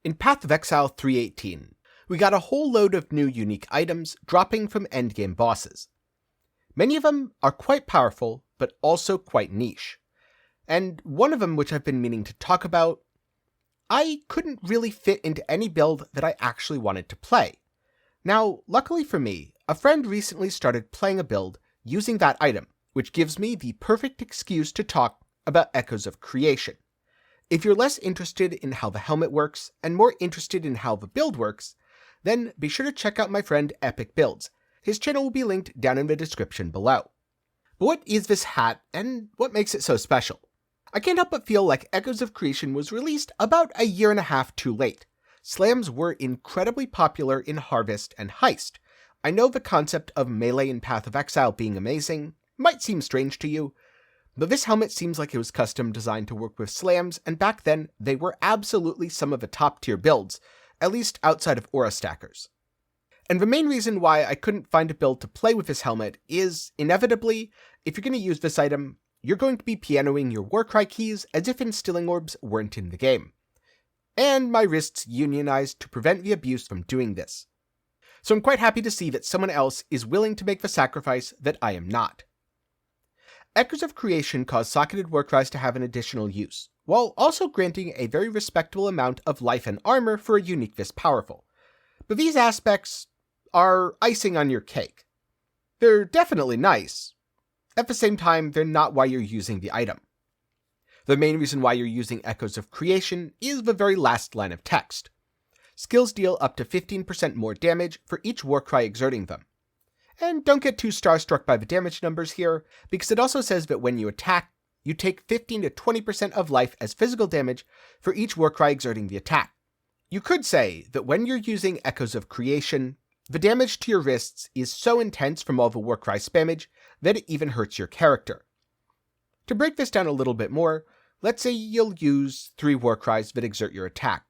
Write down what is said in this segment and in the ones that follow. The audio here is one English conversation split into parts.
In Path of Exile 3.18, we got a whole load of new unique items dropping from endgame bosses. Many of them are quite powerful, but also quite niche. And one of them, which I've been meaning to talk about, I couldn't really fit into any build that I actually wanted to play. Now, luckily for me, a friend recently started playing a build using that item, which gives me the perfect excuse to talk about Echoes of Creation. If you're less interested in how the helmet works, and more interested in how the build works, then be sure to check out my friend Epic Builds. His channel will be linked down in the description below. But what is this hat, and what makes it so special? I can't help but feel like Echoes of Creation was released about a year and a half too late. Slams were incredibly popular in Harvest and Heist. I know the concept of melee in Path of Exile being amazing might seem strange to you, but this helmet seems like it was custom designed to work with slams, and back then, they were absolutely some of the top tier builds, at least outside of aura stackers. And the main reason why I couldn't find a build to play with this helmet is, inevitably, if you're going to use this item, you're going to be pianoing your Warcry keys as if instilling orbs weren't in the game. And my wrists unionized to prevent the abuse from doing this. So I'm quite happy to see that someone else is willing to make the sacrifice that I am not. Echoes of Creation cause socketed Warcries to have an additional use, while also granting a very respectable amount of life and armor for a unique this powerful. But these aspects are icing on your cake. They're definitely nice. At the same time, they're not why you're using the item. The main reason why you're using Echoes of Creation is the very last line of text. Skills deal up to 15% more damage for each Warcry exerting them. And don't get too starstruck by the damage numbers here, because it also says that when you attack, you take 15 to 20% of life as physical damage for each Warcry exerting the attack. You could say that when you're using Echoes of Creation, the damage to your wrists is so intense from all the Warcry spammage that it even hurts your character. To break this down a little bit more, let's say you'll use 3 Warcries that exert your attack.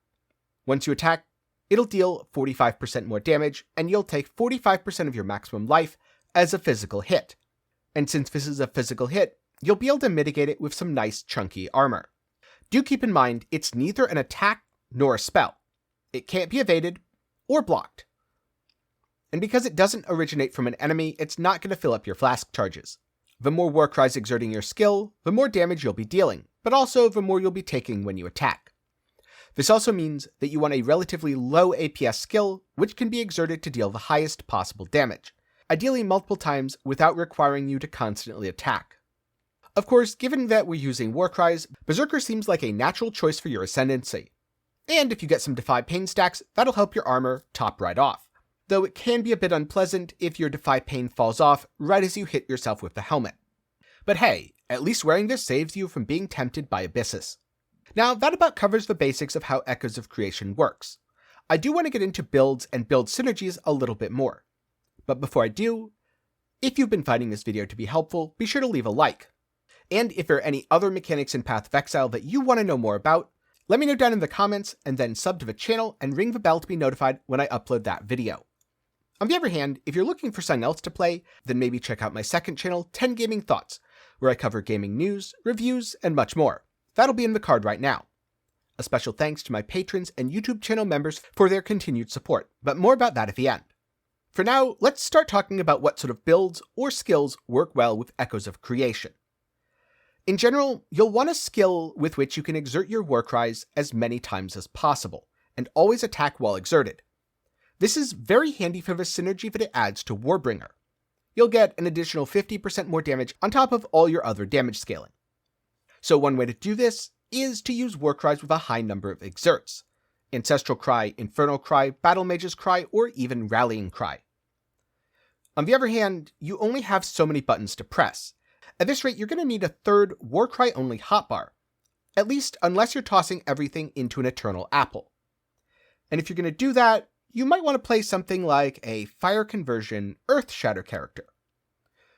Once you attack, it'll deal 45% more damage, and you'll take 45% of your maximum life as a physical hit. And since this is a physical hit, you'll be able to mitigate it with some nice chunky armor. Do keep in mind, it's neither an attack nor a spell. It can't be evaded or blocked. And because it doesn't originate from an enemy, it's not going to fill up your flask charges. The more Warcries exerting your skill, the more damage you'll be dealing, but also the more you'll be taking when you attack. This also means that you want a relatively low APS skill, which can be exerted to deal the highest possible damage, ideally multiple times without requiring you to constantly attack. Of course, given that we're using Warcries, Berserker seems like a natural choice for your Ascendancy. And if you get some Defy Pain stacks, that'll help your armor top right off. Though it can be a bit unpleasant if your Defy Pain falls off right as you hit yourself with the helmet. But hey, at least wearing this saves you from being tempted by Abysses. Now, that about covers the basics of how Echoes of Creation works. I do want to get into builds and build synergies a little bit more. But before I do, if you've been finding this video to be helpful, be sure to leave a like. And if there are any other mechanics in Path of Exile that you want to know more about, let me know down in the comments, and then sub to the channel and ring the bell to be notified when I upload that video. On the other hand, if you're looking for something else to play, then maybe check out my second channel, 10 Gaming Thoughts, where I cover gaming news, reviews, and much more. That'll be in the card right now. A special thanks to my patrons and YouTube channel members for their continued support, but more about that at the end. For now, let's start talking about what sort of builds or skills work well with Echoes of Creation. In general, you'll want a skill with which you can exert your Warcries as many times as possible, and always attack while exerted. This is very handy for the synergy that it adds to Warbringer. You'll get an additional 50% more damage on top of all your other damage scaling. So one way to do this is to use Warcries with a high number of exerts. Ancestral Cry, Infernal Cry, Battle Mage's Cry, or even Rallying Cry. On the other hand, you only have so many buttons to press. At this rate, you're going to need a third Warcry only hotbar. At least unless you're tossing everything into an Eternal Apple. And if you're going to do that, you might want to play something like a Fire Conversion Earth Shatter character.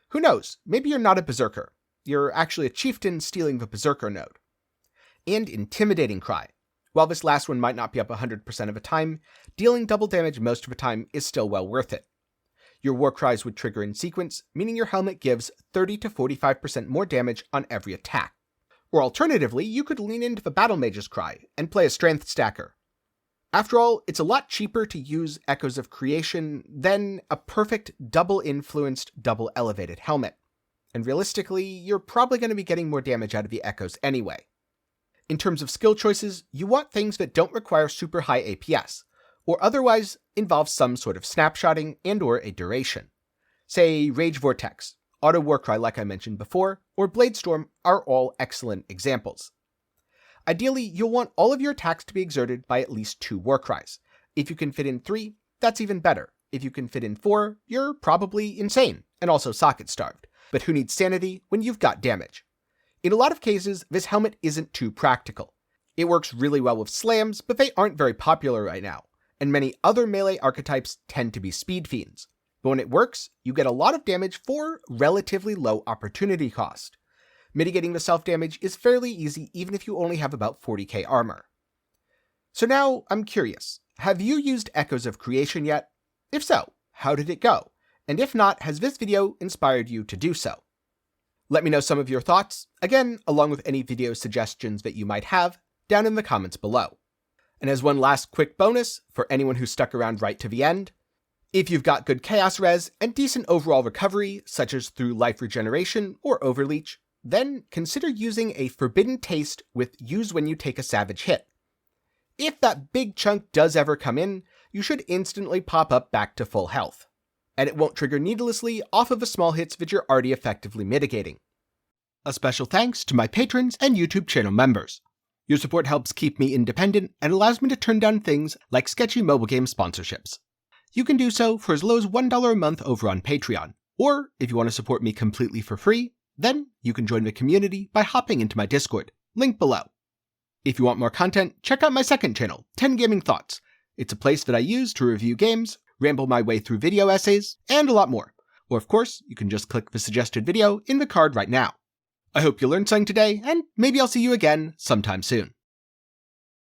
Who knows, maybe you're not a Berserker. You're actually a chieftain stealing the Berserker node. And Intimidating Cry. While this last one might not be up 100% of the time, dealing double damage most of the time is still well worth it. Your Warcries would trigger in sequence, meaning your helmet gives 30 to 45% more damage on every attack. Or alternatively, you could lean into the Battle Mage's Cry and play a Strength Stacker. After all, it's a lot cheaper to use Echoes of Creation than a perfect double-influenced, double-elevated helmet. And realistically, you're probably going to be getting more damage out of the Echoes anyway. In terms of skill choices, you want things that don't require super high APS, or otherwise involve some sort of snapshotting and/or a duration. Say Rage Vortex, Auto Warcry like I mentioned before, or Bladestorm are all excellent examples. Ideally, you'll want all of your attacks to be exerted by at least 2 Warcries. If you can fit in 3, that's even better. If you can fit in 4, you're probably insane, and also socket-starved. But who needs sanity when you've got damage? In a lot of cases, this helmet isn't too practical. It works really well with slams, but they aren't very popular right now, and many other melee archetypes tend to be speed fiends. But when it works, you get a lot of damage for relatively low opportunity cost. Mitigating the self-damage is fairly easy even if you only have about 40k armor. So now, I'm curious, have you used Echoes of Creation yet? If so, how did it go? And if not, has this video inspired you to do so? Let me know some of your thoughts, again, along with any video suggestions that you might have, down in the comments below. And as one last quick bonus, for anyone who stuck around right to the end, if you've got good chaos res and decent overall recovery, such as through life regeneration or overleech, then consider using a Forbidden Taste with Use When You Take a Savage Hit. If that big chunk does ever come in, you should instantly pop up back to full health, and it won't trigger needlessly off of the small hits that you're already effectively mitigating. A special thanks to my patrons and YouTube channel members. Your support helps keep me independent and allows me to turn down things like sketchy mobile game sponsorships. You can do so for as low as $1 a month over on Patreon, or if you want to support me completely for free, then you can join the community by hopping into my Discord, link below. If you want more content, check out my second channel, 10 Gaming Thoughts. It's a place that I use to review games, ramble my way through video essays, and a lot more. Or of course, you can just click the suggested video in the card right now. I hope you learned something today, and maybe I'll see you again sometime soon.